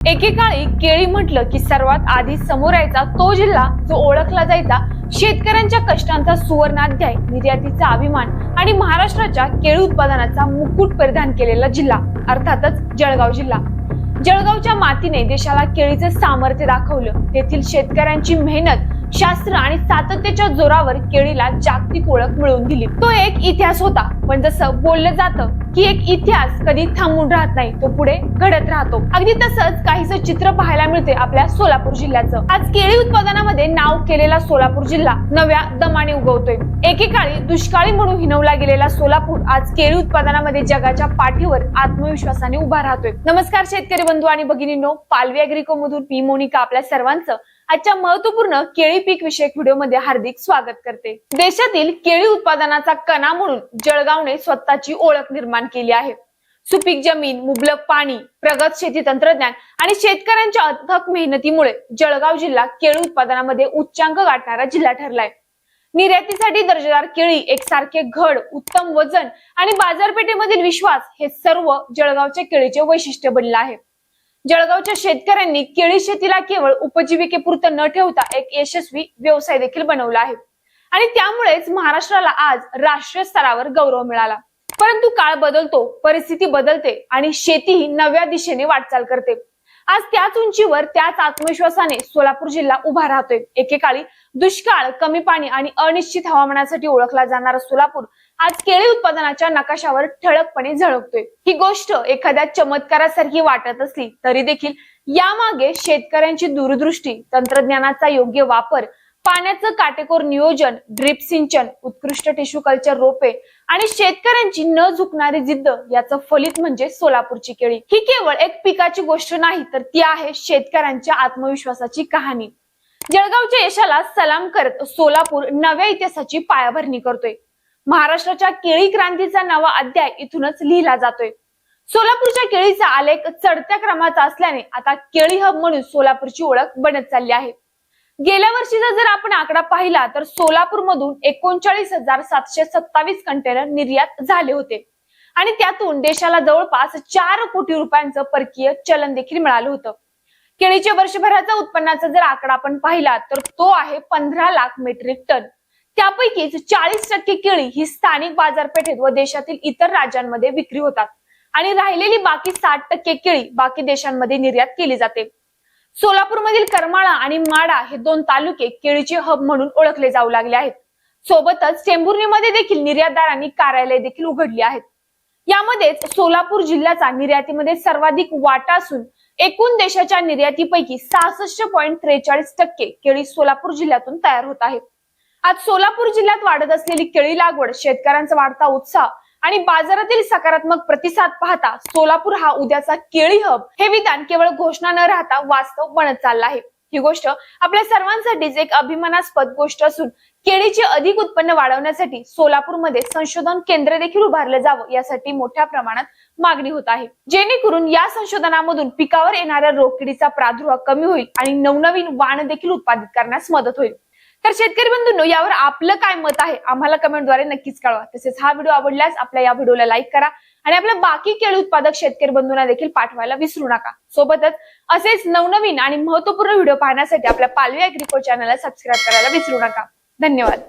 एकेकाळी केळी म्हटलं की सर्वात आधी समोर यायचा तो जिल्हा जो ओळखला जायचा शेतकऱ्यांच्या कष्टांचा सुवर्णाध्याय, निर्यातीचा अभिमान आणि महाराष्ट्राच्या केळी उत्पादनाचा मुकुट परिधान केलेला जिल्हा अर्थातच जळगाव जिल्हा। जळगावच्या मातीने देशाला केळीचे सामर्थ्य दाखवलं। तेथील शेतकऱ्यांची मेहनत, शास्त्र आणि सातत्याच्या जोरावर केळीला जागतिक ओळख मिळवून दिली। तो एक इतिहास होता, पण जसं बोललं जातं की एक इतिहास कधी थांबून राहत नाही, तो पुढे घडत राहतो। अगदी तसंच काहीसं चित्र पाहायला मिळते आपल्या सोलापूर जिल्ह्याचं। आज केळी उत्पादनामध्ये नाव केलेला सोलापूर जिल्हा नव्या दमाने उगवतोय। एकेकाळी दुष्काळी म्हणून हिणवला गेलेला सोलापूर आज केळी उत्पादनामध्ये जगाच्या पाठीवर आत्मविश्वासाने उभा राहतोय। नमस्कार शेतकरी बंधू आणि भगिनींनो, पालवी अॅग्रिको मधून मी मोनिका आपल्या सर्वांचं आजच्या महत्त्वपूर्ण केळी पीक विषयक व्हिडिओमध्ये हार्दिक स्वागत करते। देशातील केळी उत्पादनाचा कणा म्हणून जळगावने स्वतःची ओळख निर्माण केली आहे। सुपीक जमीन, मुबलक पाणी, प्रगत शेती तंत्रज्ञान आणि शेतकऱ्यांच्या अथक मेहनतीमुळे जळगाव जिल्हा केळी उत्पादनामध्ये उच्चांक गाठणारा जिल्हा ठरलाय। निर्यातीसाठी दर्जेदार केळी, एकसारखे घड, उत्तम वजन आणि बाजारपेठेमधील विश्वास हे सर्व जळगावच्या केळीचे वैशिष्ट्य बनले आहे। जळगावच्या शेतकऱ्यांनी केळी शेतीला केवळ उपजीविकेपुरतं न ठेवता एक यशस्वी व्यवसाय देखील बनवला आहे आणि त्यामुळेच महाराष्ट्राला आज राष्ट्रीय स्तरावर गौरव मिळाला। परंतु काळ बदलतो, परिस्थिती बदलते आणि शेतीही नव्या दिशेने वाटचाल करते। आज त्याच उंचीवर, त्याच आत्मविश्वासाने सोलापूर जिल्हा उभा राहतोय। एकेकाळी दुष्काळ, कमी पाणी आणि अनिश्चित हवामानासाठी ओळखला जाणारा सोलापूर आज केळी उत्पादनाच्या नकाशावर ठळकपणे झळकतोय। ही गोष्ट एखाद्या चमत्कारासारखी वाटत असली तरी देखील यामागे शेतकऱ्यांची दूरदृष्टी, तंत्रज्ञानाचा योग्य वापर, पाण्याचं काटेकोर नियोजन, ड्रिप सिंचन, उत्कृष्ट टिश्यू कल्चर रोपे आणि शेतकऱ्यांची न झुकणारी जिद्द याचं फलित म्हणजे सोलापूरची केळी। ही केवळ एक पिकाची गोष्ट नाही, तर ती आहे शेतकऱ्यांच्या आत्मविश्वासाची कहाणी। जळगावच्या यशाला सलाम करत सोलापूर नव्या इतिहासाची पायाभरणी करतोय। महाराष्ट्राच्या केळी क्रांतीचा नवा अध्याय इथूनच लिहिला जातोय। सोलापूरच्या केळीचा आलेख चढत्या क्रमाचा असल्याने आता केळी हब म्हणून सोलापूरची ओळख बनत चालली आहे। गेल्या वर्षीचा जर आपण आकडा पाहिला तर सोलापूर मधून 39,727 कंटेनर निर्यात झाले होते आणि त्यातून देशाला जवळपास 4 कोटी रुपयांचं परकीय चलन देखील मिळालं होतं। केळीच्या वर्षभराचा उत्पन्नाचा जर आकडा आपण पाहिला तर तो आहे 15 लाख मेट्रिक टन। त्यापैकीच 40% केळी ही स्थानिक बाजारपेठेत व देशातील इतर राज्यांमध्ये विक्री होतात आणि राहिलेली बाकी 60% केळी बाकी देशांमध्ये निर्यात केली जाते। सोलापूरमधील करमाळा आणि माडा हे 2 तालुके केळीचे हब म्हणून ओळखले जाऊ लागले आहेत। सोबतच टेंभुर्णीमध्ये देखील निर्यातदारांनी कार्यालय देखील उघडली आहेत। यामध्येच सोलापूर जिल्ह्याचा निर्यातीमध्ये सर्वाधिक वाटा असून एकूण देशाच्या निर्यातीपैकी 66.43% केळी सोलापूर जिल्ह्यातून तयार होत आहे। आज सोलापूर जिल्ह्यात वाढत असलेली केळी लागवड, शेतकऱ्यांचा वाढता उत्साह आणि बाजारातील सकारात्मक प्रतिसाद पाहता सोलापूर हा उद्याचा केळी हब हे विधान केवळ घोषणा न राहता वास्तव बनत चालला आहे। ही गोष्ट आपल्या सर्वांसाठीच एक अभिमानास्पद गोष्ट असून केळीचे अधिक उत्पन्न वाढवण्यासाठी सोलापूरमध्ये संशोधन केंद्र देखील उभारलं जावं यासाठी मोठ्या प्रमाणात मागणी होत आहे, जेणेकरून या संशोधनामधून पिकावर येणाऱ्या रोगकिडीचा प्रादुर्भाव कमी होईल आणि नवनवीन वाण देखील उत्पादित करण्यास मदत होईल। तर शेतकरी बंधूंनो, यावर आपलं काय मत आहे आम्हाला कमेंटद्वारे नक्कीच कळवा। तसेच हा व्हिडिओ आवडल्यास आपल्या या व्हिडिओला लाईक करा आणि आपल्या बाकी केळी उत्पादक शेतकरी बंधूंना देखील पाठवायला विसरू नका। सोबतच असेच नवनवीन आणि महत्त्वपूर्ण व्हिडिओ पाहण्यासाठी आपल्या पालवी अॅग्रिको चॅनलला सबस्क्राईब करायला विसरू नका। धन्यवाद।